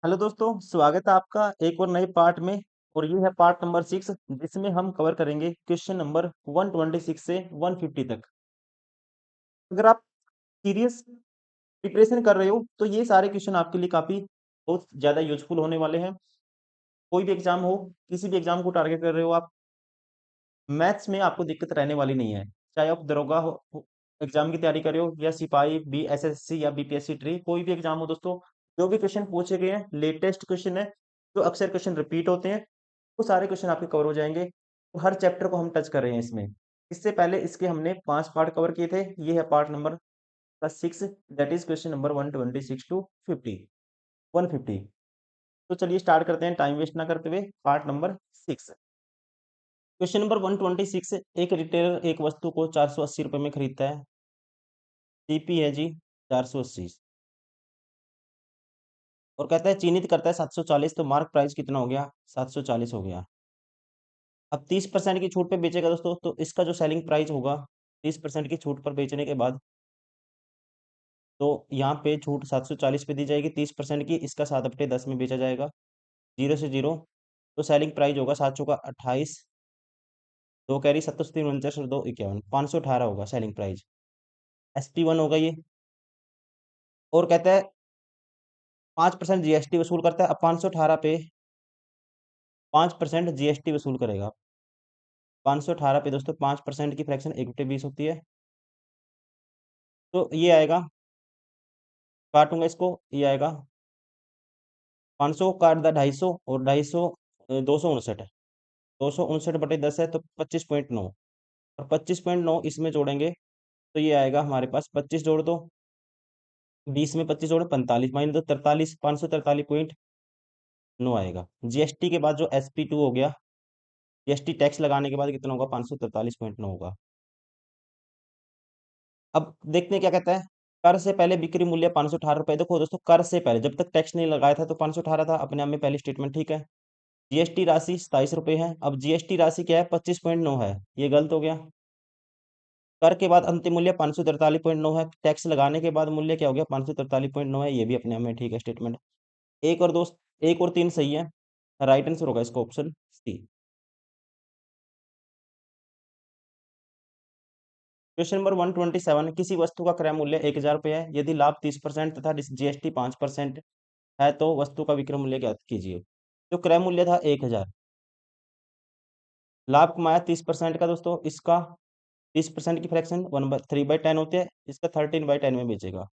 Hello दोस्तों, स्वागत है आपका एक और नए पार्ट में। और ये है पार्ट नंबर 6, जिसमें हम कवर करेंगे क्वेश्चन नंबर 126 से 150 तक। अगर आप सीरियस प्रिपरेशन कर रहे हो तो ये सारे क्वेश्चन आपके लिए काफ़ी बहुत ज़्यादा यूजफुल होने वाले हैं। कोई भी एग्जाम हो, किसी भी एग्जाम को टारगेट कर रहे हो आप, मैथ्स में आपको दिक्कत रहने वाली नहीं है। चाहे आप दरोगा हो एग्जाम की तैयारी कर रहे हो, या सिपाही बी एसएससी या बीपीएससी ट्री, कोई भी एग्जाम हो दोस्तों, जो भी क्वेश्चन पूछे गए हैं लेटेस्ट क्वेश्चन है, जो अक्सर क्वेश्चन रिपीट होते हैं, वो सारे क्वेश्चन आपके कवर हो जाएंगे। तो हर चैप्टर को हम टच कर रहे हैं इसमें। इससे पहले इसके हमने 5 पार्ट कवर किए थे। ये है part number 6, that is question number 126 to 150। तो चलिए स्टार्ट करते हैं टाइम वेस्ट ना करते हुए। Part number 6, question number 126। एक रिटेलर एक वस्तु को 480 रुपये में खरीदता है। सीपी है जी 480, और कहता है चिन्हित करता है 740, तो मार्क प्राइस कितना हो गया? 740 हो गया। अब 30% की छूट पे बेचेगा दोस्तों, तो इसका जो सेलिंग प्राइस होगा 30% की छूट पर बेचने के बाद, तो यहाँ पे छूट 740 पे दी जाएगी 30% की, इसका 7/10 में बेचा जाएगा, जीरो से जीरो। तो सेलिंग प्राइस होगा 7 चौका 28, दो कैरी 7 3 49 और 2 51, 518 होगा सेलिंग प्राइस। SP1 होगा ये। और कहता है 5% जीएसटी वसूल करता है। अब 518 पे 5% जीएसटी वसूल करेगा। 518 पे दोस्तों 5% की फ्रैक्शन 1/20 होती है। तो ये आएगा, काटूंगा इसको, ये आएगा 500 काट दा 250, और 250 259 है। 259/10 है, तो 25.9, और 25.9 इसमें जोड़ेंगे तो ये आएगा हमारे पास, 25 जोड़ दो, 20 में 25 जोड़ो 45, माइनस दो 43, 543.9 आएगा। जीएसटी के बाद जो SP2 हो गया, जीएसटी टैक्स लगाने के बाद कितना होगा? 543.9 होगा। अब देखते हैं क्या कहता है। कर से पहले बिक्री मूल्य 518 रुपये। देखो दोस्तों, कर से पहले जब तक टैक्स नहीं लगाया था तो 518 था, अपने आप में पहली स्टेटमेंट ठीक है। जीएसटी राशि 27 रुपये है। अब जीएसटी राशि क्या है? 25.9 है, ये गलत हो गया। कर के बाद अंतिम मूल्य 543.9 है, टैक्स लगाने के बाद मूल्य क्या हो गया? 543.9 है, ये भी अपने आप में ठीक है स्टेटमेंट। एक और दोस्त, एक और तीन सही है, राइट आंसर होगा इसका ऑप्शन सी। क्वेश्चन नंबर 127, किसी वस्तु का क्रय मूल्य 1000 रुपये है। यदि लाभ 30% तथा जीएसटी 5% है, तो वस्तु का विक्रय मूल्य ज्ञात कीजिए। जो क्रय मूल्य था 1000, लाभ कमाया 30% का दोस्तों, इसका 30% की फ्रैक्शन 3/10 होती है, इसका 13/10 में बेचेगा,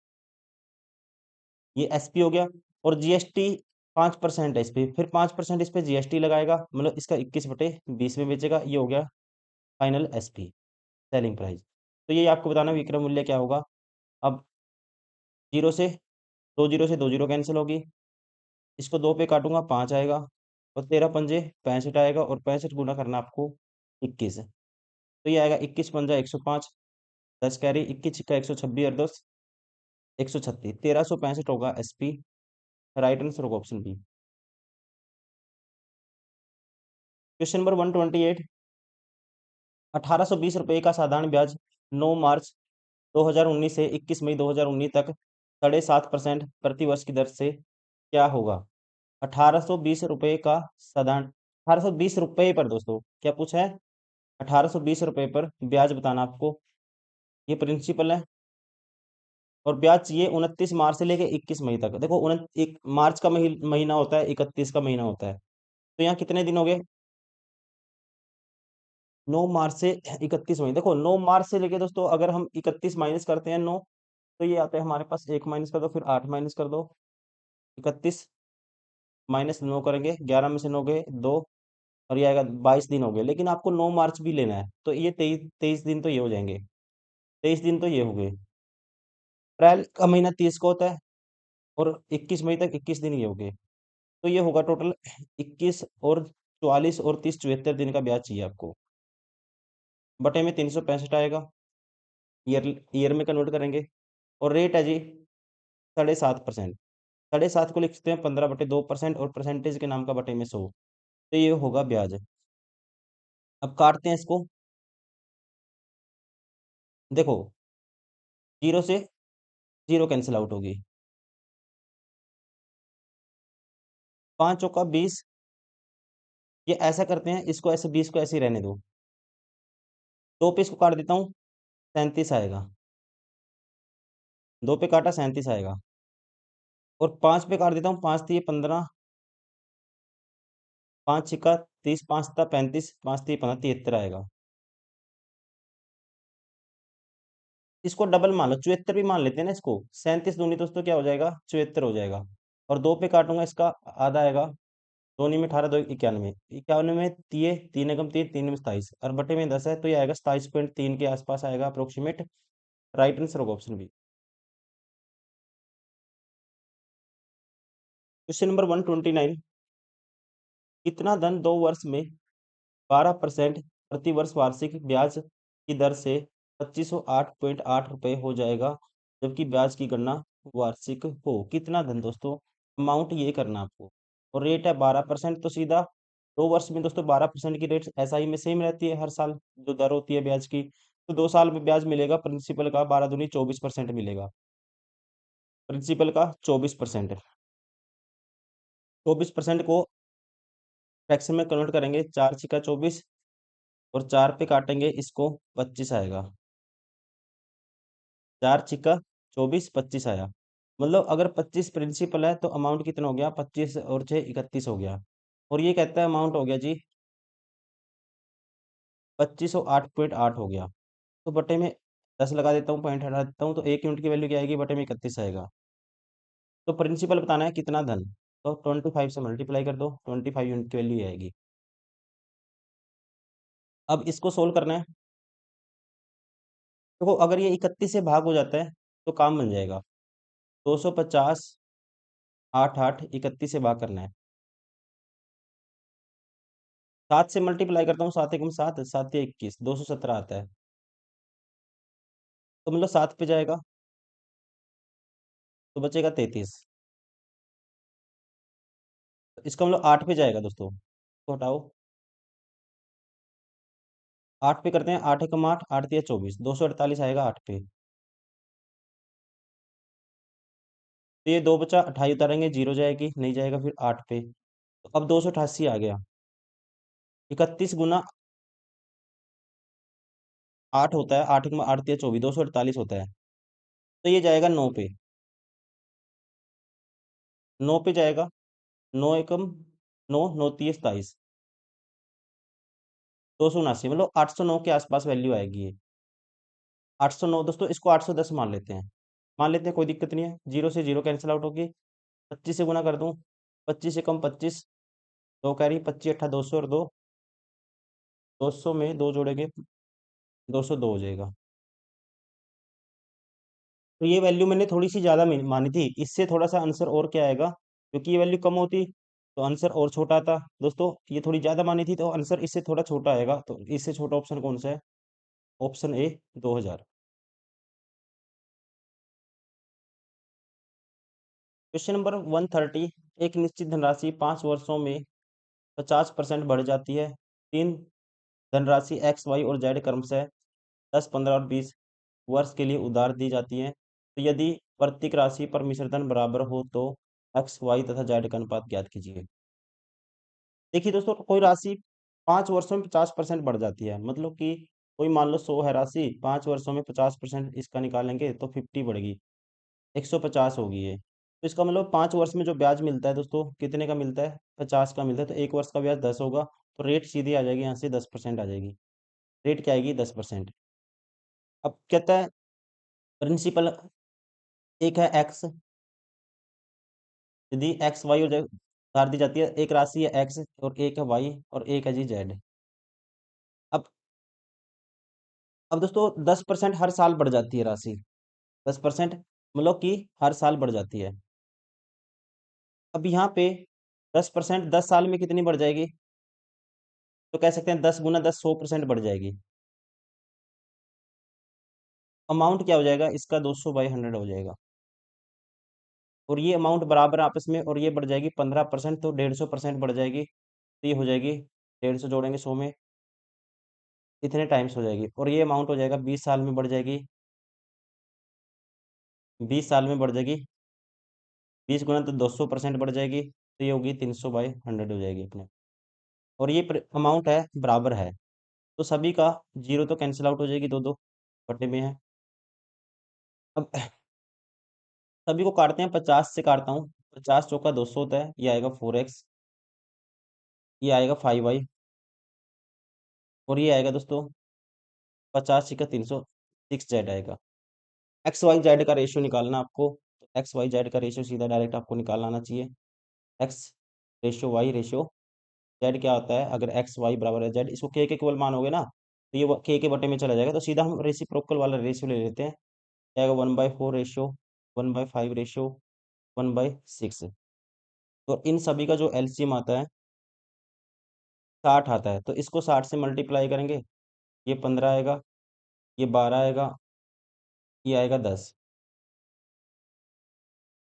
ये एसपी हो गया। और जीएसटी 5% है इस पे, फिर 5% इस पे जीएसटी लगाएगा, मतलब इसका 21/20 में बेचेगा, ये हो गया फाइनल एसपी, सेलिंग प्राइस। तो ये आपको बताना विक्रय मूल्य क्या होगा। अब जीरो से दो जीरो कैंसिल होगी, इसको 2 पे काटूंगा 5 आएगा, और 13 पंजे 65 आएगा, और 65 गुना करना आपको 21। तो ये आएगा 21 पंजा 105, 10 कैरी 21 छिक्का 126, और 10 136, 1365 होगा एसपी, राइट आंसर होगा ऑप्शन बी। क्वेश्चन नंबर 128, 1820 रुपये का साधारण ब्याज 9 मार्च 2019 से 21 मई 2019 तक 7.5% प्रति वर्ष की दर से क्या होगा? 1820 रुपये का साधारण, 1820 रुपये पर दोस्तों क्या पूछा है? 1820 रुपये पर ब्याज बताना आपको, ये प्रिंसिपल है। और ब्याज चाहिए 29 मार्च से लेके 21 मई तक। देखो एक मार्च का महीना होता है, 31 का महीना होता है, तो यहाँ कितने दिन हो गए? 9 मार्च से 31 मई। देखो 9 मार्च से लेके दोस्तों, अगर हम 31 माइनस करते हैं 9, तो ये आता है हमारे पास, 1 माइनस कर दो, फिर 8 माइनस कर दो, 31 - 9 करेंगे, 11 में से 9 गए 2, और ये आएगा 22 दिन हो गए। लेकिन आपको 9 मार्च भी लेना है, तो ये 23 दिन तो ये हो जाएंगे, 23 दिन तो ये हो गए। अप्रैल का महीना 30 को होता है, और 21 मई तक 21 दिन ये हो गए। तो ये होगा टोटल 21 और 44 और 30 74 दिन का ब्याज चाहिए आपको, बटे में 365 आएगा, ईयर ईयर में कन्वर्ट करेंगे। और रेट है जी 7.5%। 7.5 को लिखते हैं 15/2%, और परसेंटेज के नाम का बटे में 100, तो ये होगा ब्याज। अब काटते हैं इसको, देखो जीरो से जीरो कैंसिल आउट होगी, 5 चौका 20। ये ऐसा करते हैं, इसको ऐसे 20 को ऐसे ही रहने दो। 2 पे इसको काट देता हूँ, 37 आएगा। 2 पे काटा 37 आएगा। और 5 पे काट देता हूँ, 5 थी 15, 5 छिक्का 30, 5 था 35, 5 थी 15, 73 आएगा। इसको डबल मान लो, 74 भी मान लेते हैं ना इसको। 37 दूनी दोस्तों क्या हो जाएगा, 74 हो जाएगा। और 2 पे काटूंगा, इसका आधा आएगा। दो नी में 18, 2 91, 91 में तीय, 3 एकम 3, 3 में 27 और बटे में 10 है, तो ये आएगा 27.3 के आसपास आएगा अप्रोक्सीमेट। राइट आंसर होगा ऑप्शन बी। Question number 129। कितना धन 2 वर्ष में 12% प्रति वर्ष वार्षिक ब्याज की दर से 2508.8 रुपये हो जाएगा, जबकि ब्याज की गणना वार्षिक हो। कितना धन दोस्तों, अमाउंट ये करना आपको। और रेट है 12%, तो सीधा 2 वर्ष में दोस्तों 12% की रेट एसआई में सेम रहती है हर साल, जो दर होती है ब्याज की। तो 2 साल में ब्याज मिलेगा प्रिंसिपल का 12 दूनी 24% मिलेगा। प्रिंसिपल का 24%। 24% को फ्रैक्शन में कन्वर्ट करेंगे, 4 छिका 24 और 4 पे काटेंगे इसको, 25 आएगा। 4 छिका 24, 25 आया। मतलब अगर 25 प्रिंसिपल है तो अमाउंट कितना हो गया, 25 और 6 31 हो गया। और ये कहता है अमाउंट हो गया जी 2508.8 हो गया। तो बटे में 10 लगा देता हूँ, पॉइंट हटा देता हूँ, तो 1 यूनिट की वैल्यू क्या आएगी, बटे में 31 आएगा। तो प्रिंसिपल बताना है कितना धन, तो 25 से मल्टीप्लाई कर दो, 25 यूनिट की वैल्यू आएगी। अब इसको सोल्व करना है। तो अगर ये 31 से भाग हो जाता है तो काम बन जाएगा। 250 8 8 31 से भाग करना है। 7 से मल्टीप्लाई करता हूँ, 7 एकम 7, 7 या 21, 217 आता है। तो मतलब 7 पे जाएगा तो बचेगा 33। इसका मतलब 8 पे जाएगा दोस्तों, तो हटाओ। 8 पे करते हैं, 8 एकम 8, 8 या 24, 248 आएगा 8 पे। तो ये 2 बचा, 28 उतारेंगे, 0 जाएगी, नहीं जाएगा, फिर 8 पे। तो अब 288 आ गया। 31 गुना 8 होता है, 8 एकम 8 या 24, 248 होता है। तो ये जाएगा 9 पे। 9 पे जाएगा, 9 एकम 9, 9 तीय 27, 279, मतलब 809 के आसपास वैल्यू आएगी ये। 809 दोस्तों, इसको 810 मान लेते हैं। मान लेते हैं, कोई दिक्कत नहीं है, 0 से 0 कैंसिल आउट होगी। 25 से गुना कर दूं, 25 से कम 25, 2 कैरी, 25 अट्ठा 200 और 2, 200 में 2 जोड़ेंगे, 202 हो जाएगा। तो ये वैल्यू मैंने थोड़ी सी ज़्यादा मानी थी, इससे थोड़ा सा आंसर और क्या आएगा, क्योंकि ये वैल्यू कम होती तो आंसर और छोटा आता दोस्तों। ये थोड़ी ज़्यादा मानी थी तो आंसर इससे थोड़ा छोटा आएगा, तो इससे छोटा ऑप्शन कौन सा है, ऑप्शन ए 2000। Question number 130। एक निश्चित धनराशि 5 वर्षों में 50% बढ़ जाती है। तीन धनराशि एक्स वाई और जेड क्रमशः 10 15 और 20 वर्ष के लिए उधार दी जाती है। तो यदि प्रत्येक राशि पर मिश्र धन बराबर हो तो एक्स वाई तथा जेड का अनुपात ज्ञात कीजिए। देखिए दोस्तों, कोई राशि 5 वर्षों में 50% बढ़ जाती है, मतलब कि कोई मान लो 100 है राशि, 5 वर्षों में 50% इसका निकालेंगे तो 50 बढ़ेगी, 150 होगी ये। तो इसका मतलब 5 वर्ष में जो ब्याज मिलता है दोस्तों, कितने का मिलता है, 50 का मिलता है। तो 1 वर्ष का ब्याज 10 होगा, तो रेट सीधी आ जाएगी, यहाँ से 10% आ जाएगी। रेट क्या आएगी, 10%। अब कहता है प्रिंसिपल एक है एक्स, यदि एक्स वाई और उधार दी जाती है, एक राशि है एक्स और एक है वाई और एक है जी जेड। अब दोस्तों 10% हर साल बढ़ जाती है राशि, 10% मतलब कि हर साल बढ़ जाती है। अब यहाँ पे 10% 10 साल में कितनी बढ़ जाएगी, तो कह सकते हैं 10 गुना 10 100% बढ़ जाएगी। अमाउंट क्या हो जाएगा इसका, 200/100 हो जाएगा। और ये अमाउंट बराबर आपस में, और ये बढ़ जाएगी 15%, तो 150% बढ़ जाएगी। तो ये हो जाएगी 150 जोड़ेंगे 100 में, इतने टाइम्स हो जाएगी। और ये अमाउंट हो जाएगा 20 साल में बढ़ जाएगी, 20 साल में बढ़ जाएगी, 20 गुना तो 200% बढ़ जाएगी। तो ये होगी 300/100 हो जाएगी अपने। और ये अमाउंट है बराबर है, तो सभी का जीरो तो कैंसिल आउट हो जाएगी, दो दो बटे में है। अब सभी को काटते हैं, 50 से काटता हूँ। 50 चौका 200 होता है, ये आएगा 4x, ये आएगा 5y, और ये आएगा दोस्तों 50 × 300 6z आएगा। एक्स वाई जेड का रेशियो निकालना आपको, तो एक्स वाई जेड का रेशियो सीधा डायरेक्ट आपको निकालना आना चाहिए। X ratio y ratio z क्या होता है, अगर एक्स वाई बराबर है जेड, इसको के केवल मान होगे ना, तो ये के बटे में चला जाएगा, तो सीधा हम रेसिप्रोकल वाला रेशियो ले लेते हैं। क्या आएगा 1/4 रेशियो, 1/5 रेशियो, 1/6। तो इन सभी का जो एलसीएम आता है 60 आता है, तो इसको 60 से मल्टीप्लाई करेंगे, ये 15 आएगा, ये 12 आएगा, ये आएगा 10।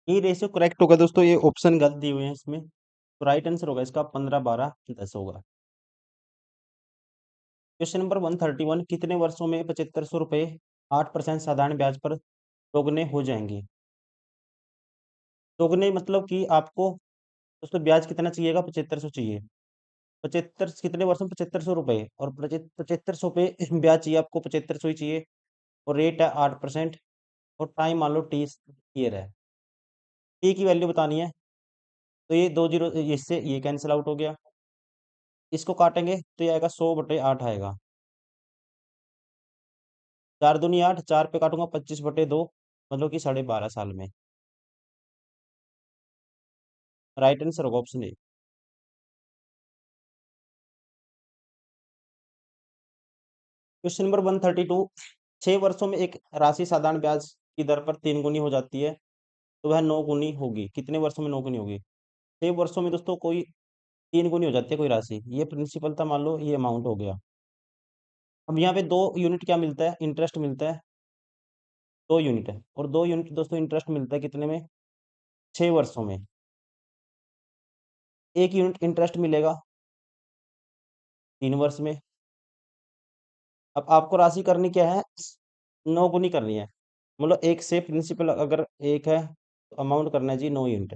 ये रेशियो करेक्ट होगा दोस्तों, ये ऑप्शन गलत दिए हुए हैं इसमें, तो राइट आंसर होगा इसका 15 12 10 होगा। क्वेश्चन नंबर 131, कितने वर्षों में 7500 रुपये 8% साधारण ब्याज पर दोगुने हो जाएंगे। दोगुने मतलब कि आपको दोस्तों ब्याज कितना चाहिएगा, 7500 चाहिए। 75 कितने वर्षों में, 7500 रुपये, और 7500 पे ब्याज चाहिए आपको, 7500 ही चाहिए, और रेट है 8%, और टाइम मान लो टी ईयर है। टी की वैल्यू बतानी है, तो ये दो जीरो, इससे ये कैंसिल आउट हो गया, इसको काटेंगे तो ये आएगा 100/8 आएगा। 4 दूनी 8, 4 पे काटूंगा 25/2, मतलब कि 12.5 साल में। राइट आंसर होगा ऑप्शन ए। क्वेश्चन नंबर 132, 6 वर्षों में एक राशि साधारण ब्याज की दर पर 3 गुनी हो जाती है, तो वह 9 गुनी होगी। कितने वर्षों में 9 गुनी होगी? 6 वर्षों में दोस्तों कोई 3 गुनी हो जाती है कोई राशि, ये प्रिंसिपल था, मान लो ये अमाउंट हो गया। अब यहाँ पे 2 यूनिट क्या मिलता है, इंटरेस्ट मिलता है, 2 यूनिट है, और 2 यूनिट दोस्तों इंटरेस्ट मिलता है कितने में, 6 वर्षों में। 1 यूनिट इंटरेस्ट मिलेगा 3 वर्ष में। अब आपको राशि करनी क्या है, 9 गुनी करनी है, मतलब एक से प्रिंसिपल अगर एक है तो अमाउंट करना है जी 9 यूनिट,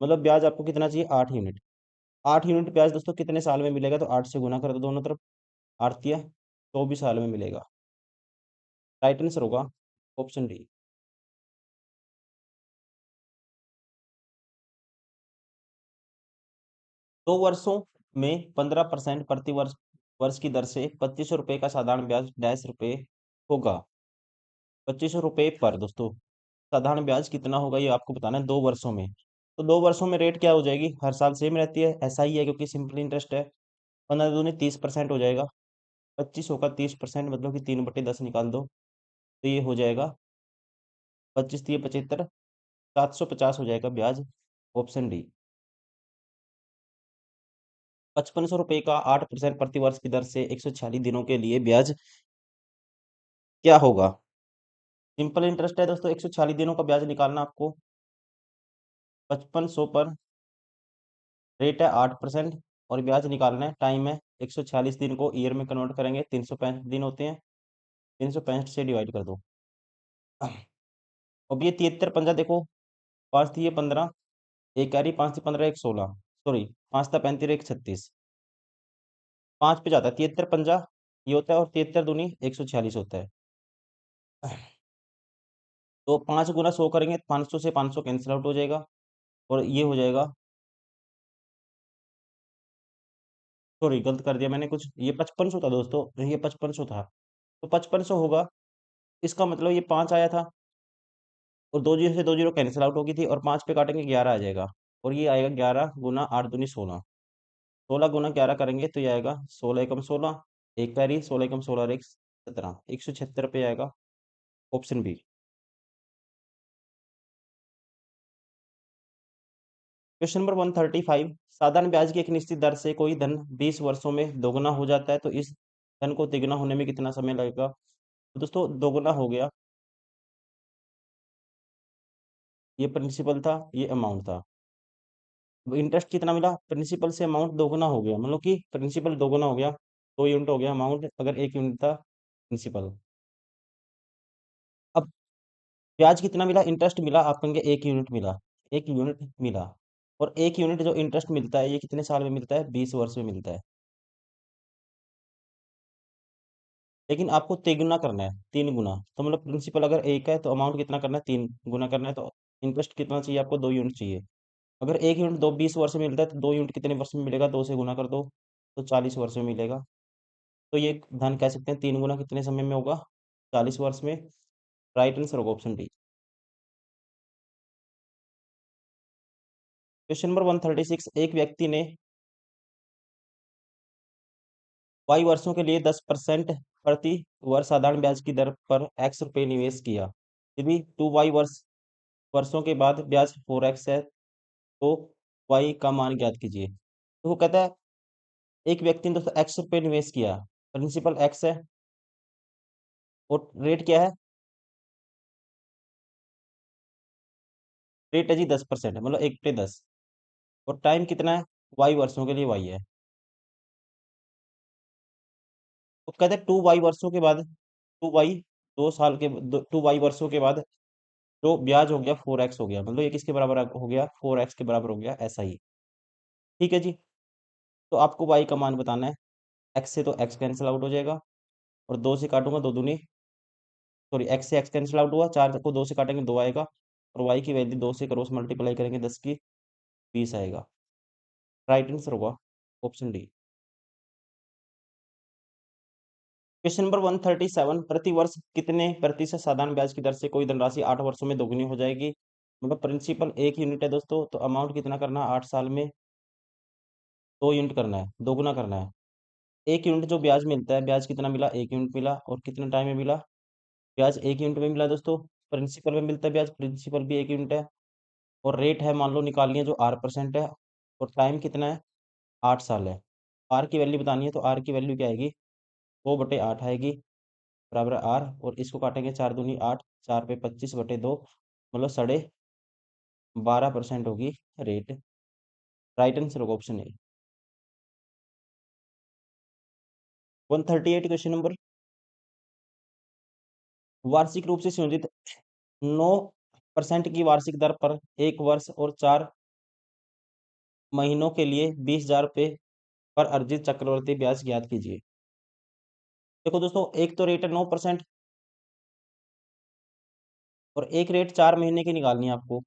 मतलब ब्याज आपको कितना चाहिए, 8 यूनिट। 8 यूनिट ब्याज दोस्तों कितने साल में मिलेगा, तो 8 से गुना कर दो दोनों तरफ, 8 × 3 = 24 साल में मिलेगा। राइट आंसर होगा ऑप्शन डी। 2 वर्षों में 15% प्रति वर्ष वर्ष की दर से 2500 रुपये का साधारण ब्याज डैश रुपये होगा। 2500 रुपये पर दोस्तों साधारण ब्याज कितना होगा, ये आपको बताना है 2 वर्षों में। तो 2 वर्षों में रेट क्या हो जाएगी, हर साल सेम रहती है, ऐसा ही है क्योंकि सिंपल इंटरेस्ट है। 15 दूनी 30% हो जाएगा, 2500 का 30% मतलब कि 3/10 निकाल दो, तो ये हो जाएगा 25×3 = 75, 750 हो जाएगा ब्याज, ऑप्शन डी। 5500 रुपये का 8% प्रति वर्ष की दर से 146 दिनों के लिए ब्याज क्या होगा। सिंपल इंटरेस्ट है दोस्तों, 146 दिनों का ब्याज निकालना आपको। 5500 पर रेट है 8%, और ब्याज निकालना है, टाइम है 146 दिन को ईयर में कन्वर्ट करेंगे, 365 दिन होते हैं, 365 से डिवाइड कर दो। अब ये 73 पंजा देखो, 5 × 3 = 15, एक कैरी, 5 × 3 = 15, एक 16, सॉरी 5 × 3 = 35, एक 36, 5 पे जाता है 73 पंजा, ये होता है, और 73 दूनी 146 होता है। तो 5 × 100 करेंगे, 500 से 500 कैंसिल आउट हो जाएगा, और ये हो जाएगा, सॉरी गलत कर दिया मैंने कुछ, ये 5500 था दोस्तों, ये 5500 था, तो 5500 होगा, इसका मतलब ये 5 आया था, और 2 जीरो से 2 जीरो कैंसिल आउट हो गई थी, और 5 पे काटेंगे 11 आ जाएगा, और ये आएगा 11 × 8 दूनी 16, 16 × 11 करेंगे तो ये आएगा 16 × 16, एक पैरी, 16 × 16 और एक 17, 176 पे आएगा, ऑप्शन बी। क्वेश्चन नंबर 135, साधारण ब्याज की एक निश्चित दर से कोई धन 20 वर्षों में दोगुना हो जाता है, तो इस धन को तिगुना होने में कितना समय लगेगा। तो दोस्तों दोगुना हो गया, ये प्रिंसिपल था, ये अमाउंट था। इंटरेस्ट कितना मिला, प्रिंसिपल से अमाउंट दोगुना हो गया, मतलब कि प्रिंसिपल दोगुना हो गया, 2 यूनिट हो गया अमाउंट, अगर 1 यूनिट था प्रिंसिपल। अब ब्याज कितना मिला, इंटरेस्ट मिला, आप कहेंगे 1 यूनिट मिला, 1 यूनिट मिला, और 1 यूनिट जो इंटरेस्ट मिलता है ये कितने साल में मिलता है? 20 वर्ष में मिलता है। लेकिन आपको तिगुना करना है, 3 गुना। तो मतलब प्रिंसिपल अगर 1 है तो अमाउंट कितना करना है? 3 गुना करना है। तो इंटरेस्ट कितना चाहिए आपको? 2 यूनिट चाहिए। अगर 1 यूनिट 20 वर्ष में मिलता है तो 2 यूनिट कितने वर्ष में मिलेगा? 2 से गुना कर दो तो 40 वर्ष में मिलेगा। तो ये धन कह सकते हैं 3 गुना कितने समय में होगा? 40 वर्ष में। राइट आंसर होगा ऑप्शन डी। क्वेश्चन नंबर 136, एक व्यक्ति ने वाई वर्षों के लिए 10% प्रति वर्ष साधारण ब्याज की दर पर एक्स रुपये निवेश किया। यदि 2 वाई वर्षों के बाद ब्याज 4x है तो वाई का मान ज्ञात कीजिए। तो वो कहता है एक व्यक्ति ने दोस्तों एक्स रुपये निवेश किया, प्रिंसिपल एक्स है और रेट क्या है? रेट है जी 10%, मतलब 1/10। और टाइम कितना है? वाई वर्षों के लिए वाई है। तो कहते हैं 2 वाई वर्षों के बाद, 2 वाई 2 साल के 2 वाई वर्षों के बाद जो ब्याज हो गया 4x हो गया, मतलब ये किसके बराबर हो गया? 4x के बराबर हो गया, ऐसा ही। ठीक है जी। तो आपको वाई का मान बताना है। एक्स से तो एक्स कैंसिल आउट हो जाएगा और 2 से काटूंगा 2 दूनी, सॉरी एक्स से एक्स कैंसिल आउट हुआ, 4 को 2 से काटेंगे 2 आएगा और वाई की वैल्यू 2 से क्रॉस मल्टीप्लाई करेंगे 10 की 20 आएगा। राइट आंसर होगा ऑप्शन डी। क्वेश्चन नंबर 137, प्रति वर्ष कितने प्रतिशत साधारण ब्याज की दर से कोई धनराशि 8 वर्षों में दोगुनी हो जाएगी? मतलब प्रिंसिपल 1 यूनिट है दोस्तों, तो अमाउंट कितना करना है? 8 साल में 2 यूनिट करना है, दोगुना करना है। 1 यूनिट जो ब्याज मिलता है, ब्याज कितना मिला? 1 यूनिट मिला। और कितने टाइम में मिला? ब्याज 1 यूनिट में मिला दोस्तों। प्रिंसिपल में मिलता है ब्याज, प्रिंसिपल भी 1 यूनिट है। और रेट है मान लो निकालनी है जो R% है। और टाइम कितना है? 8 साल है। आर की वैल्यू बतानी है तो आर की वैल्यू क्या आएगी? 2/8 आएगी, बराबर आर। और इसको काटेंगे 4 दूनी 8, 4 पे 25/2, मतलब 12.5% होगी रेट। राइट आंसर होगा ऑप्शन ए। 138 क्वेश्चन नंबर, वार्षिक रूप से संयोजित 9% की वार्षिक दर पर 1 वर्ष और 4 महीनों के लिए 20,000 रुपये पर अर्जित चक्रवर्ती ब्याज ज्ञात कीजिए। देखो दोस्तों, एक तो रेट है 9% और एक रेट 4 महीने की निकालनी है आपको।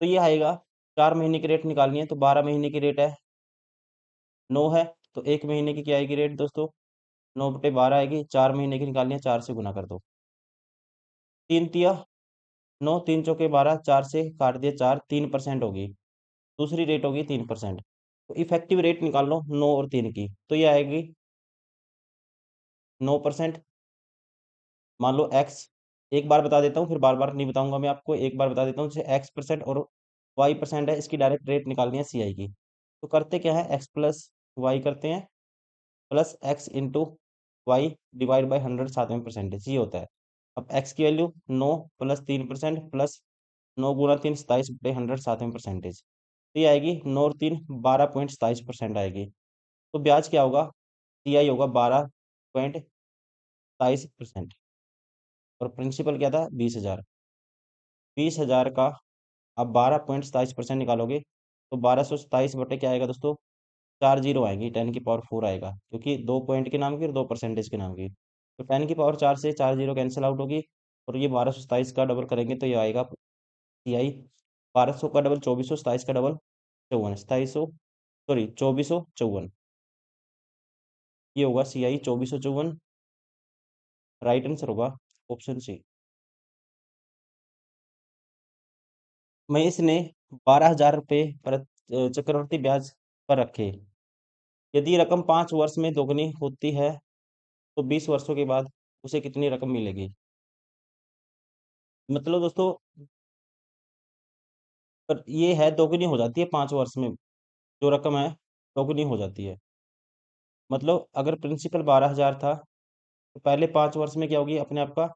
तो ये आएगा, 4 महीने की रेट निकालनी है तो 12 महीने की रेट है 9 है। तो 1 महीने की क्या आएगी रेट दोस्तों? 9/12 आएगी। 4 महीने की निकालनी है, 4 से गुना कर दो। 3 तिया 9, 3 चौके 12, 4 से काट दिया 4, 3% होगी। दूसरी रेट होगी 3%। तो इफेक्टिव रेट निकाल लो 9 और 3 की, तो ये आएगी 9%। मान लो एक्स, एक बार बता देता हूँ फिर बार बार नहीं बताऊंगा मैं आपको, एक बार बता देता हूँ। जैसे x% और y% है, इसकी डायरेक्ट रेट निकालनी है CI की। तो करते क्या है? x प्लस वाई करते हैं, plus x into y divide by 100 साथ में परसेंटेज, ये होता है। अब x की वैल्यू 9 प्लस 3% प्लस 9 गुना 3 27/100 साथ में परसेंटेज, तो ये आएगी 9 और 3 12.27% आएगी। तो ब्याज क्या होगा? CI होगा 12.27%। और प्रिंसिपल क्या था? 20,000। 20,000 का आप 12.27% निकालोगे तो 1227 बटे क्या आएगा दोस्तों? 4 जीरो आएंगी, 10 की पावर 4 आएगा, क्योंकि 2 पॉइंट के नाम की और 2 परसेंटेज के नाम की। तो 10 की पावर 4 से 4 जीरो कैंसिल आउट होगी। और ये 1227 का डबल करेंगे तो ये आएगा CI 1200 का डबल 2400, 27 का डबल 54, 2700, सॉरी 2454। ये होगा CI 2454। राइट आंसर होगा ऑप्शन सी। महेश ने 12,000 रुपये चक्रवृद्धि ब्याज पर रखे। यदि रकम 5 वर्ष में दोगुनी होती है तो 20 वर्षों के बाद उसे कितनी रकम मिलेगी? मतलब दोस्तों, पर ये है दोगुनी हो जाती है 5 वर्ष में, जो रकम है दोगुनी हो जाती है। मतलब अगर प्रिंसिपल 12,000 था तो पहले 5 वर्ष में क्या होगी? अपने आप का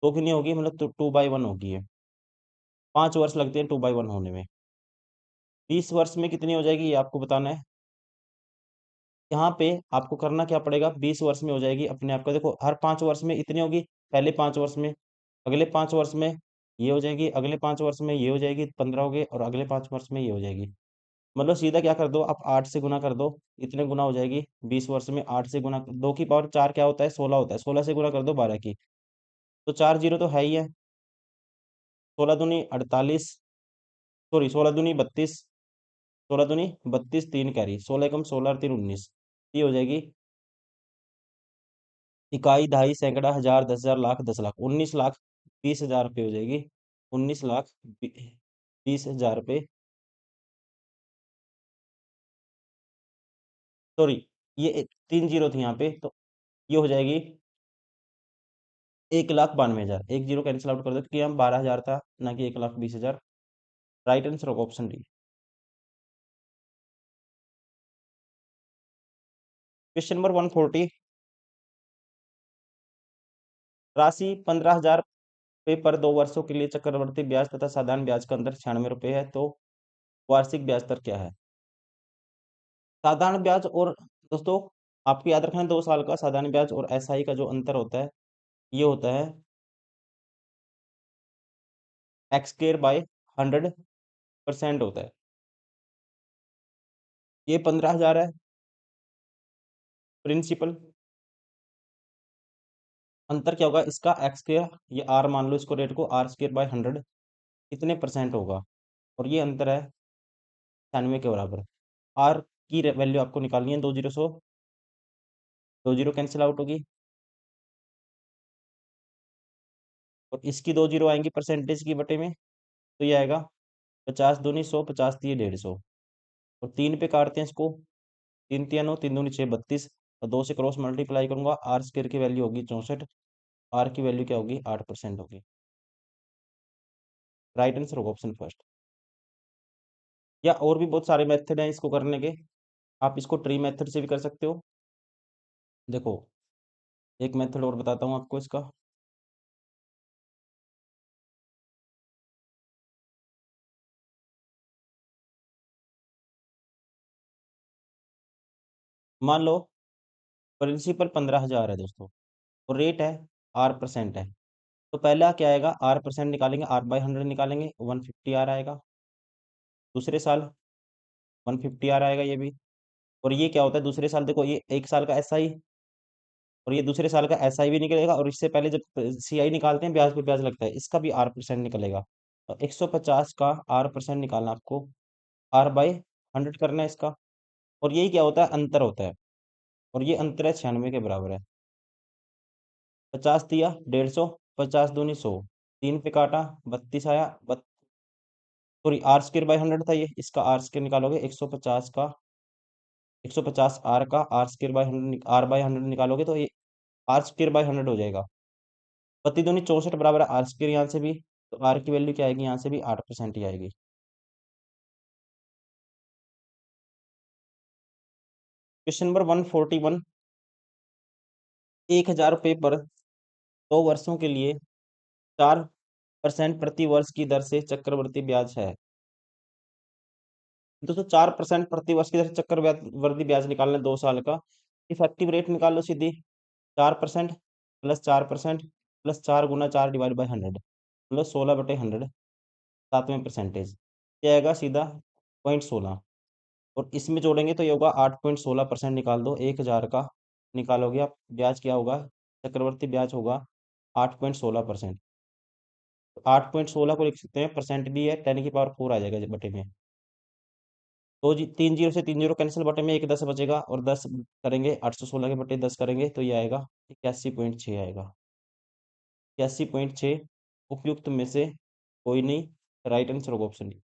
दोगुनी होगी, मतलब 2/1 होगी ये। 5 वर्ष लगते हैं 2/1 होने में। 20 वर्ष में कितनी हो जाएगी ये आपको बताना है। यहाँ पे आपको करना क्या पड़ेगा? 20 वर्ष में हो जाएगी अपने आप का। देखो, हर 5 वर्ष में इतनी होगी, पहले 5 वर्ष में, अगले 5 वर्ष में, ये हो जाएगी, अगले 5 वर्ष में ये हो जाएगी, 15 हो गए, और अगले 5 वर्ष में ये हो जाएगी। मतलब सीधा क्या कर दो, आप 8 से गुना कर दो, इतने गुना हो जाएगी। 20 वर्ष में 8 से गुना, 2 की पावर 4 क्या होता है, 16 होता है, 16 से गुना कर दो 12 की, तो 4 जीरो तो है ही है। 16 दूनी 48, सॉरी 16 दूनी 32, 16 दूनी 32, 3 कैरी, 16 एकम 16 और 3 19, ये हो जाएगी इकाई, दहाई, सैकड़ा, हजार, 10,000, लाख, 10 लाख, 19,20,000 रुपये हो जाएगी। 19,20,000 रुपये, सॉरी, ये 3 जीरो थी यहाँ पे, तो ये हो जाएगी 1,92,000। एक जीरो कैंसिल आउट कर दो क्योंकि हम 12,000 था, ना कि 1,20,000। राइट आंसर होगा ऑप्शन डी। क्वेश्चन नंबर 140, राशि 15,000 रुपये पर 2 वर्षों के लिए चक्रवर्ती ब्याज तथा साधारण ब्याज का अंतर 96 रुपये है, तो वार्षिक ब्याज दर क्या है? साधारण ब्याज और, दोस्तों, आपको याद रखना है, 2 साल का साधारण ब्याज और एसआई का जो अंतर होता है, ये होता है x² बाय 100% होता है। ये 15,000 है प्रिंसिपल, अंतर क्या होगा इसका, x², ये r मान लो इसको, रेट को r² बाय 100 कितने परसेंट होगा, और ये अंतर है 96 के बराबर। r की वैल्यू आपको निकालनी है, 2 जीरो कैंसिल आउट होगी, और इसकी 2 जीरो आएंगी परसेंटेज की बटे में, तो ये आएगा 50 दूनी 100, 50 3 150, और 3 पे काटते हैं इसको, 3 3 9, 3 दूनी 6, 32, और 2 से क्रॉस मल्टीप्लाई करूंगा, r² की वैल्यू होगी 64, r की वैल्यू क्या होगी, 8% होगी। राइट आंसर होगा ऑप्शन फर्स्ट। या और भी बहुत सारे मेथड हैं इसको करने के, आप इसको ट्री मेथड से भी कर सकते हो। देखो, एक मेथड और बताता हूँ आपको इसका। मान लो प्रिंसिपल 15,000 है दोस्तों, और रेट है r% है, तो पहला क्या आएगा, r% निकालेंगे, r/100 निकालेंगे, 150 आएगा। दूसरे साल 150 आएगा ये भी। और ये क्या होता है, दूसरे साल देखो, ये 1 साल का एसआई, और ये दूसरे साल का एसआई भी निकलेगा, और इससे पहले जब सीआई निकालते हैं, ब्याज पे ब्याज लगता है, इसका भी r% निकलेगा। तो 150 का r% निकालना आपको, r/100 करना है इसका, और यही क्या होता है, अंतर होता है, और ये अंतर है 96 के बराबर है। 50 दिया 150, 50 दूनी 100, 3 पे काटा, 32 आया, सॉरी, r² बाय 100 था ये, इसका r² निकालोगे, 150 r का r² बाय 100 निकालोगे, तो ये r² बाय 100 हो जाएगा। 32 दूनी 64 बराबर है r² यहाँ से भी, तो r की वैल्यू क्या आएगी, यहाँ से भी 8% ही आएगी। क्वेश्चन नंबर 141, 1,000 रुपये पर 2 वर्षों के लिए 4% प्रति वर्ष की दर से चक्रवृद्धि ब्याज है। दोस्तों, 4% प्रति वर्ष की दर से चक्रवृद्धि ब्याज निकालना है, 2 साल का। इफेक्टिव रेट निकाल लो सीधी, 4% plus 4% plus 4 Guna 4 divide by 100, मतलब 16/100, 7वें परसेंटेज, ये आएगा सीधा 0.16, और इसमें जोड़ेंगे तो ये होगा 8.16%। निकाल दो, 1,000 का निकालोगे आप, ब्याज क्या होगा, चक्रवर्ती ब्याज होगा 8.16%। 8.16 को लिख सकते हैं, परसेंट भी है, 10 की पावर 4 आ जाएगा बटे में। तो जी, 3 जीरो से 3 जीरो कैंसिल, बटे में एक 10 बचेगा, और 10 करेंगे, 816 के बटे 10 करेंगे, तो ये आएगा 81.6 आएगा। 81.6 उपयुक्त में से कोई नहीं, राइट आंसर होगा ऑप्शन डी।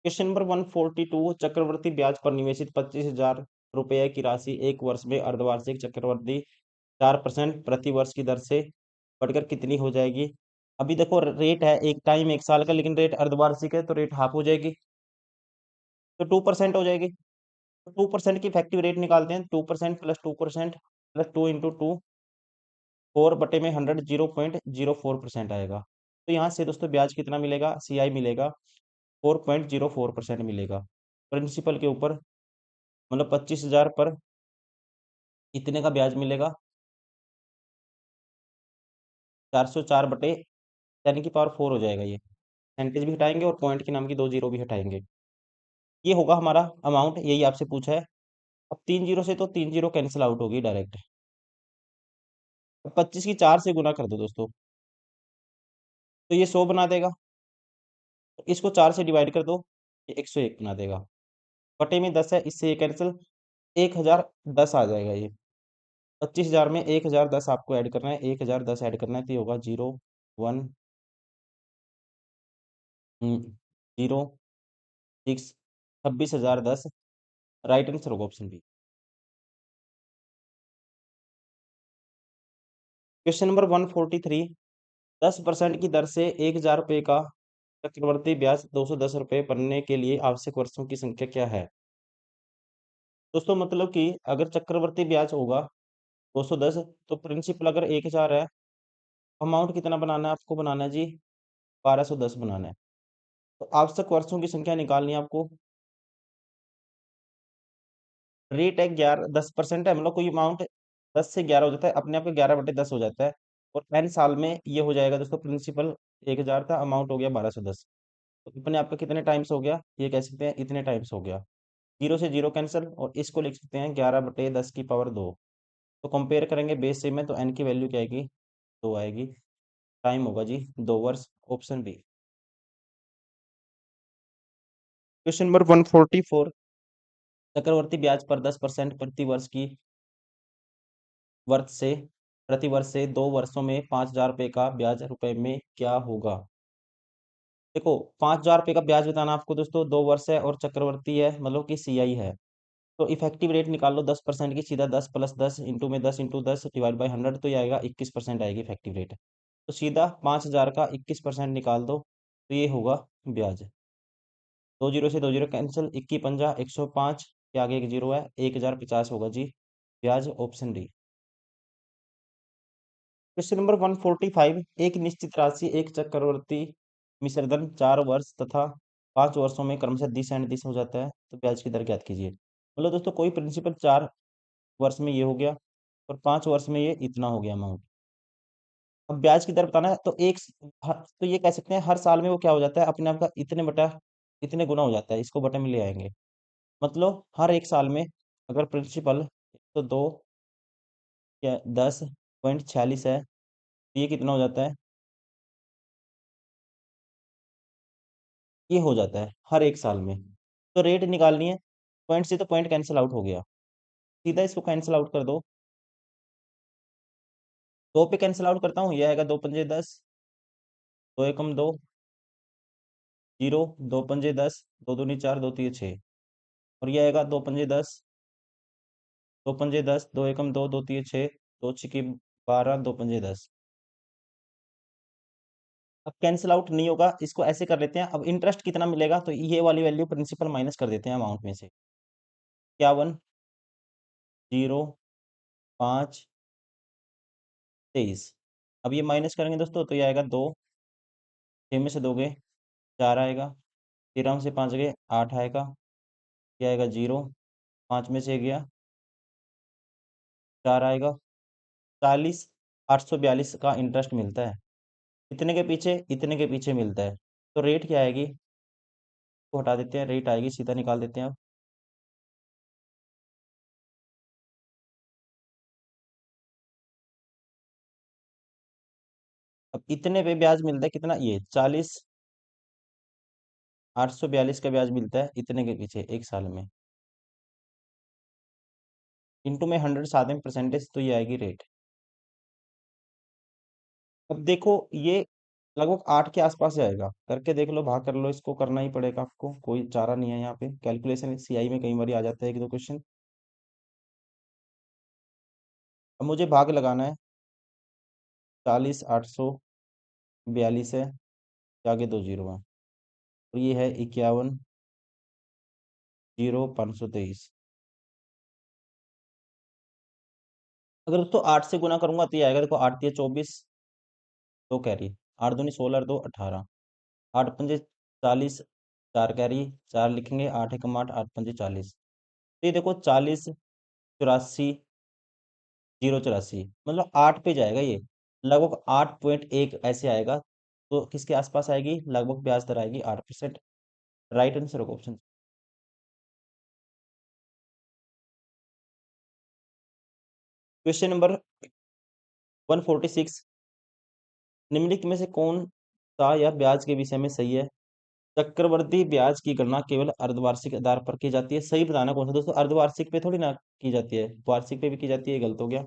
क्वेश्चन नंबर 142, चक्रवर्ती ब्याज पर निवेशित 25,000 रुपये की राशि 1 वर्ष में अर्धवार्षिक चक्रवर्ती 4% प्रति वर्ष की दर से बढ़कर कितनी हो जाएगी? अभी देखो, रेट है एक टाइम 1 साल का, लेकिन रेट अर्धवार्षिक है, तो रेट हाफ हो जाएगी, तो 2% हो जाएगी। तो 2% की इफेक्टिव रेट निकालते हैं, 2% प्लस 2 इंटू 2, 4/100, 0.04% आएगा। तो यहाँ से दोस्तों ब्याज कितना मिलेगा, सीआई मिलेगा 4.04% मिलेगा प्रिंसिपल के ऊपर, मतलब 25,000 पर इतने का ब्याज मिलेगा। 404 बटे 10 की पावर 4 हो जाएगा ये। परसेंटेज भी हटाएंगे और पॉइंट के नाम की 2 जीरो भी हटाएंगे। ये होगा हमारा अमाउंट, यही आपसे पूछा है। अब 3 जीरो से तो 3 जीरो कैंसिल आउट होगी डायरेक्ट। अब 25 की 4 से गुना कर दो दोस्तों, तो ये 100 बना देगा। इसको 4 से डिवाइड कर दो, ये 101 बना देगा। बटे में 10 है, इससे ये कैंसिल, 1010 आ जाएगा ये। 25,000 में 1010 आपको ऐड करना है, 1010 ऐड करना है, तो ये होगा 0 1 0 6 26,010। राइट आंसर होगा ऑप्शन बी। Question number 143। 10% की दर से 1,000 रुपये का चक्रवर्ती ब्याज 210 रुपये बनने के लिए आवश्यक वर्षों की संख्या क्या है? दोस्तों मतलब कि अगर चक्रवर्ती ब्याज होगा 210, तो प्रिंसिपल अगर 1,000 है, अमाउंट कितना बनाना है आपको? बनाना है जी 1210 बनाना है। तो आवश्यक वर्षों की संख्या निकालनी है आपको। रेट है 11, 10% है, मतलब कोई अमाउंट 10 से 11 हो जाता है, अपने आप 11/10 हो जाता है। और n साल में ये हो जाएगा दोस्तों, प्रिंसिपल 1,000 था, अमाउंट हो गया 1210। तो अपने आप का कितने टाइम्स हो गया, ये कह सकते हैं इतने टाइम्स हो गया। जीरो से जीरो कैंसिल, और इसको लिख सकते हैं 11/10 की पावर 2। तो कंपेयर करेंगे बेस से में, तो n की वैल्यू क्या आएगी? 2 आएगी। टाइम होगा जी 2 वर्ष, ऑप्शन बी। Question number 144। चक्रवर्ती ब्याज पर 10% प्रतिवर्ष की वर्ष से प्रतिवर्ष से 2 वर्षों में 5,000 रुपये का ब्याज रुपए में क्या होगा? देखो 5,000 रुपये का ब्याज बताना आपको दोस्तों, 2 वर्ष है और चक्रवर्ती है, मतलब कि सीआई है। तो इफेक्टिव रेट निकाल लो 10% की, सीधा 10 + 10 इंटू में 10 इंटू 10 डिवाइड बाई 100, तो ये आएगा 21% आएगी इफेक्टिव रेट। तो सीधा 5,000 का 21% निकाल दो, तो ये होगा ब्याज। 2 जीरो से 2 जीरो कैंसिल, 21 × 105 के आगे एक जीरो है, 1,050 होगा जी ब्याज, ऑप्शन डी। Question number 145। एक निश्चित राशि एक चक्रवर्ती मिश्रधन 4 वर्ष तथा 5 वर्षों में क्रमशः दिस एंड दिस हो जाता है, तो ब्याज की दर ज्ञात कीजिए। मतलब दोस्तों कोई प्रिंसिपल 4 वर्ष में ये हो गया, और 5 वर्ष में ये इतना हो गया अमाउंट। अब ब्याज की दर बताना है, तो तो ये कह सकते हैं हर साल में वो क्या हो जाता है, अपने आप का इतने बटा इतने गुना हो जाता है, इसको बटे में ले आएंगे। मतलब हर एक साल में अगर प्रिंसिपल तो 2 या 10.46 है, तो ये कितना हो जाता है? ये हो जाता है हर एक साल में। तो रेट निकालनी है, पॉइंट से तो पॉइंट कैंसिल आउट हो गया, सीधा इसको कैंसिल आउट कर दो। 2 पे कैंसिल आउट करता हूँ, ये आएगा 2 × 5 = 10, 2 × 1 = 2, 0, 2 × 5 = 10, 2 × 2 = 4, 2 × 3 = 6। और ये आएगा 2 × 5 = 10, 2 × 5 = 10, 2 × 1 = 2, 2 × 3 = 6, 2 × 6 = 12, 2 × 5 = 10। अब कैंसिल आउट नहीं होगा, इसको ऐसे कर लेते हैं। अब इंटरेस्ट कितना मिलेगा, तो ये वाली वैल्यू प्रिंसिपल माइनस कर देते हैं अमाउंट में से। 51, 0, 5, 23। अब ये माइनस करेंगे दोस्तों, तो ये आएगा 2, 6 में से 2 गए 4 आएगा, 13 में से 5 गए 8 आएगा, ये आएगा 0, 5 में से गया 4 आएगा, 40, 842 का इंटरेस्ट मिलता है। इतने के पीछे इतने के पीछे मिलता है, तो रेट क्या आएगी? को हटा देते हैं, रेट आएगी, सीधा निकाल देते हैं। अब इतने पे ब्याज मिलता है कितना, ये 40, 842 का ब्याज मिलता है इतने के पीछे एक साल में, इंटू में 100 साथ में परसेंटेज, तो ये आएगी रेट। अब देखो ये लगभग 8 के आसपास जाएगा, करके देख लो, भाग कर लो, इसको करना ही पड़ेगा आपको, कोई चारा नहीं है यहाँ पे। कैलकुलेशन सीआई में कई बार आ जाता है 1-2 क्वेश्चन। अब मुझे भाग लगाना है, 40, 842 है, आगे 2 जीरो है, और ये है 51, 0, 523। अगर दोस्तों 8 से गुना करूंगा तो ये आएगा, देखो 8 × 24, 2 कैरी, 8 दूनी 16 और 2 18, 8 × 5 = 40, 4 कैरी, 4 लिखेंगे, 8 × 8, 8 × 5 = 40। तो ये देखो 40, 84, 0, 84, मतलब 8 पे जाएगा ये। लगभग 8.1 ऐसे आएगा। तो किसके आसपास आएगी? लगभग ब्याज दर आएगी 8%। राइट आंसर होगा ऑप्शन। Question number 146। निम्नलिखित में से कौन सा या ब्याज के विषय में सही है? चक्रवृद्धि ब्याज की गणना केवल अर्धवार्षिक आधार पर की जाती है। सही बताना कौन सा दोस्तों, अर्धवार्षिक पे थोड़ी ना की जाती है, वार्षिक पे भी की जाती है, गलत हो गया।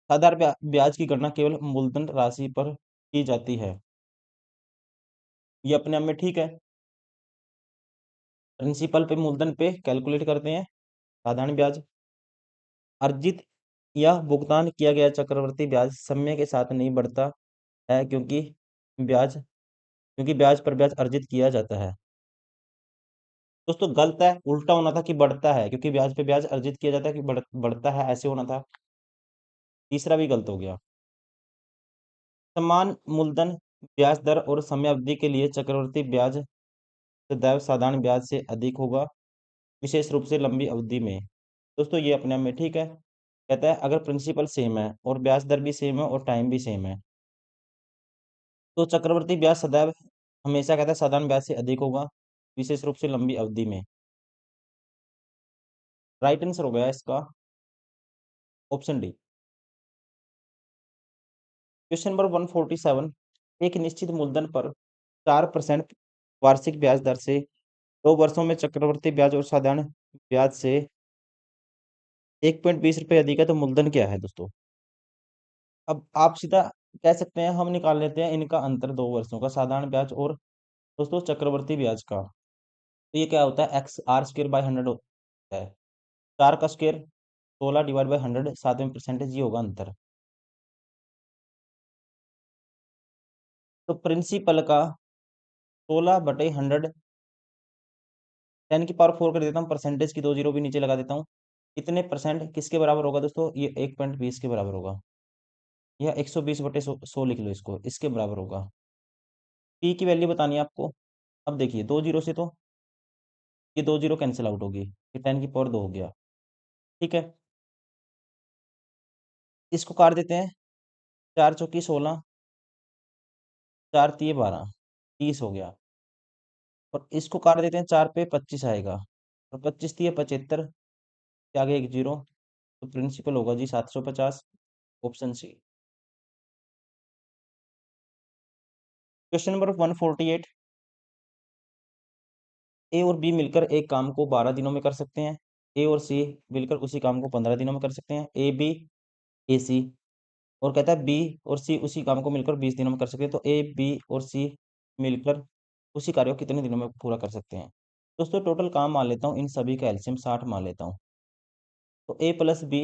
साधारण ब्याज की गणना केवल मूलधन राशि पर की जाती है, ये अपने आप में ठीक है। प्रिंसिपल पे, मूलधन पे कैलकुलेट करते हैं साधारण ब्याज। अर्जित या भुगतान किया गया चक्रवृद्धि ब्याज समय के साथ नहीं बढ़ता है, क्योंकि ब्याज पर ब्याज अर्जित किया जाता है। दोस्तों गलत है, उल्टा होना था कि बढ़ता है, क्योंकि ब्याज पे ब्याज अर्जित किया जाता है, कि बढ़ता है ऐसे होना था। तीसरा भी गलत हो गया। समान मूलधन ब्याज दर और समय अवधि के लिए चक्रवृद्धि ब्याज सदैव साधारण ब्याज से अधिक होगा, विशेष रूप से लंबी अवधि में। दोस्तों ये अपने आप में ठीक है। कहता है अगर प्रिंसिपल सेम है और ब्याज दर भी सेम है और टाइम भी सेम है, तो चक्रवृद्धि ब्याज सदैव हमेशा कहता है साधारण ब्याज से अधिक होगा, विशेष रूप से लंबी अवधि में। राइट आंसर हो गया इसका ऑप्शन डी। Question number 147। एक निश्चित मूलधन पर 4% वार्षिक ब्याज दर से 2 वर्षों में चक्रवृद्धि ब्याज और साधारण ब्याज से 1.20 रुपये अधिक है, तो मूलधन क्या है दोस्तों? अब आप सीधा कह सकते हैं, हम निकाल लेते हैं इनका अंतर 2 वर्षों का, साधारण ब्याज और दोस्तों चक्रवृद्धि ब्याज का। तो ये क्या होता है? एक्स आर स्क्र बाय 100 होता है। 4 का स्क्र 16 डिवाइड बाय 100, 7% ये होगा अंतर। तो प्रिंसिपल का 16/100, 10 की पावर 4 कर देता हूँ, परसेंटेज की 2 जीरो भी नीचे लगा देता हूँ। कितने परसेंट किसके बराबर होगा दोस्तों? ये 1.20 के बराबर होगा, या 120/100 लिख लो इसको, इसके बराबर होगा। पी की वैल्यू बतानी है आपको। अब देखिए 2 जीरो से तो ये 2 जीरो कैंसिल आउट होगी, ये 10 की पावर 2 हो गया। ठीक है, इसको काट देते हैं। 4 चौकी 16, 4 तिये 12, 30 हो गया। और इसको काट देते हैं, 4 पे 25 आएगा, और 25 तिये 75, आगे एक जीरो। तो प्रिंसिपल होगा जी 750, ऑप्शन सी। Question number 148। ए और बी मिलकर एक काम को 12 दिनों में कर सकते हैं। ए और सी मिलकर उसी काम को 15 दिनों में कर सकते हैं। ए बी ए सी। और कहता है बी और सी उसी काम को मिलकर 20 दिनों में कर सकते हैं, तो ए बी और सी मिलकर उसी कार्य को कितने दिनों में पूरा कर सकते हैं? दोस्तों टोटल काम मान लेता हूँ, इन सभी का एलसीएम 60 मान लेता हूँ। तो ए प्लस बी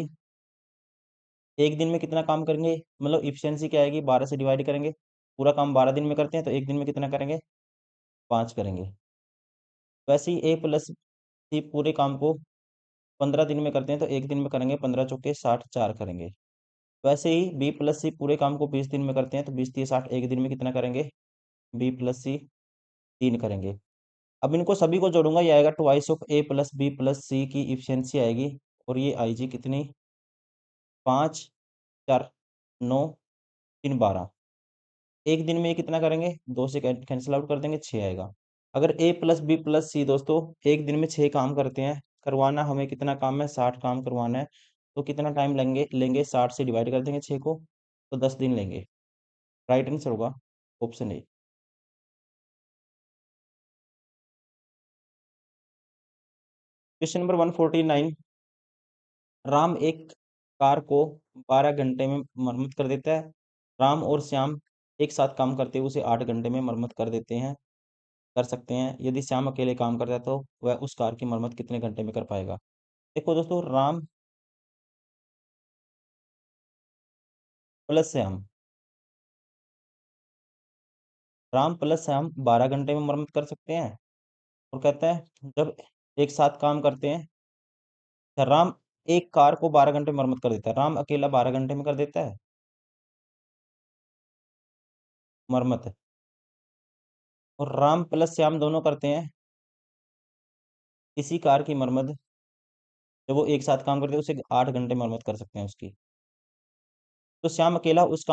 एक दिन में कितना काम करेंगे, मतलब इफिशियंसी क्या आएगी, 12 से डिवाइड करेंगे। पूरा काम 12 दिन में करते हैं, तो एक दिन में कितना करेंगे? 5 करेंगे। वैसे ही ए प्लस सी पूरे काम को 15 दिन में करते हैं, तो एक दिन में करेंगे 15 चौके 60, 4 करेंगे। वैसे ही बी प्लस सी पूरे काम को 20 दिन में करते हैं, तो 20 तिये 60, एक दिन में कितना करेंगे? बी प्लस सी 3 करेंगे। अब इनको सभी को जोड़ूंगा, ये आएगा twice of A plus B plus C की इफिशियंसी आएगी। और ये आई जी कितनी? 5, 4, 9, 3, 12। एक दिन में ये कितना करेंगे? 2 से कैंसिल आउट कर देंगे, 6 आएगा। अगर ए प्लस बी प्लस सी दोस्तों एक दिन में 6 काम करते हैं, करवाना हमें कितना काम है? 60 काम करवाना है। तो कितना टाइम लेंगे? 60 से डिवाइड कर देंगे 6 को, तो 10 दिन लेंगे। राइट आंसर होगा option A. Question number 149। Ram एक कार को 12 घंटे में मरम्मत कर देता है। राम और श्याम एक साथ काम करते हुए उसे 8 घंटे में मरम्मत कर सकते हैं। यदि श्याम अकेले काम करता है, तो वह उस कार की मरम्मत कितने घंटे में कर पाएगा? देखो दोस्तों, प्लस श्याम राम प्लस श्याम 12 घंटे में मरम्मत कर सकते हैं। और कहता है जब एक साथ काम करते हैं, तो राम एक कार को 12 घंटे में मरम्मत कर देता है, राम अकेला 12 घंटे में कर देता है मरम्मत। और राम प्लस श्याम दोनों करते हैं इसी कार की मरम्मत, जब वो एक साथ काम करते हैं उसे 8 घंटे मरम्मत कर सकते हैं उसकी। तो श्याम अकेला उस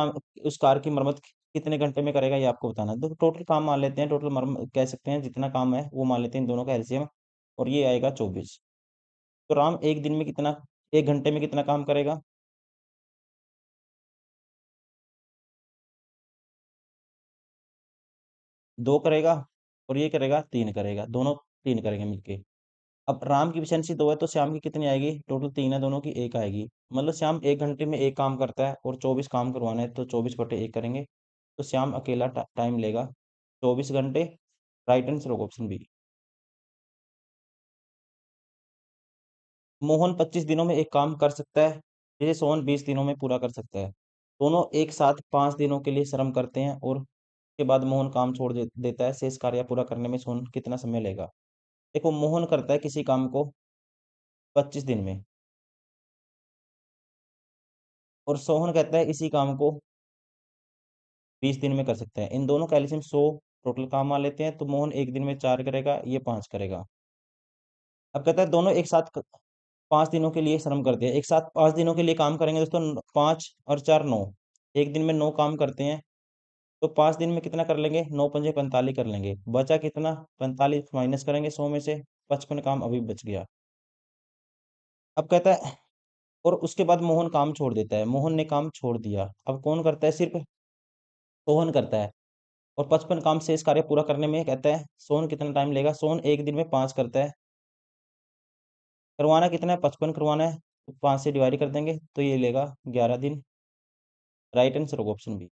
कार की मरम्मत कितने घंटे में करेगा, ये आपको बताना है। तो टोटल काम मान लेते हैं, टोटल मरम्मत कह सकते हैं, जितना काम है वो मान लेते हैं इन दोनों का एलसीएम, और ये आएगा 24। तो राम एक दिन में कितना, एक घंटे में कितना काम करेगा? 2 करेगा, और ये करेगा 3 करेगा, दोनों 3 करेंगे मिलके। अब राम की एफिशिएंसी 2 है, तो श्याम की कितनी आएगी? टोटल 3 है, दोनों की 1 आएगी। मतलब श्याम 1 घंटे में 1 काम करता है और 24 काम करवाना है, तो 24/1 करेंगे। तो श्याम अकेला टाइम लेगा 24 घंटे। राइट आंसर होगा ऑप्शन बी। मोहन 25 दिनों में एक काम कर सकता है, जैसे सोहन 20 दिनों में पूरा कर सकता है। दोनों एक साथ 5 दिनों के लिए श्रम करते हैं, और उसके बाद मोहन काम छोड़ देता है। शेष कार्य पूरा करने में सोहन कितना समय लेगा? देखो, मोहन करता है किसी काम को 25 दिन में, और सोहन कहता है इसी काम को 20 दिन में कर सकते हैं। इन दोनों का एलसीएम 100 टोटल काम मान लेते हैं, तो मोहन एक दिन में 4 करेगा, ये 5 करेगा। अब कहता है दोनों एक साथ 5 दिनों के लिए श्रम करते हैं, एक साथ 5 दिनों के लिए काम करेंगे दोस्तों। 5 और 4 9, एक दिन में 9 काम करते हैं, तो 5 दिन में कितना कर लेंगे? 9 पंजे 45 कर लेंगे। बचा कितना? 45 माइनस करेंगे 100 में से, 55 काम अभी बच गया। अब कहता है, और उसके बाद मोहन काम छोड़ देता है। मोहन ने काम छोड़ दिया, अब कौन करता है? सिर्फ सोहन करता है। और 55 काम शेष कार्य पूरा करने में कहता है सोहन कितना टाइम लेगा? सोहन एक दिन में 5 करता है। करवाना कितना है? 55 करवाना है, तो 5 से डिवाइड कर देंगे, तो ये लेगा 11 दिन। राइट आंसर होगा ऑप्शन बी।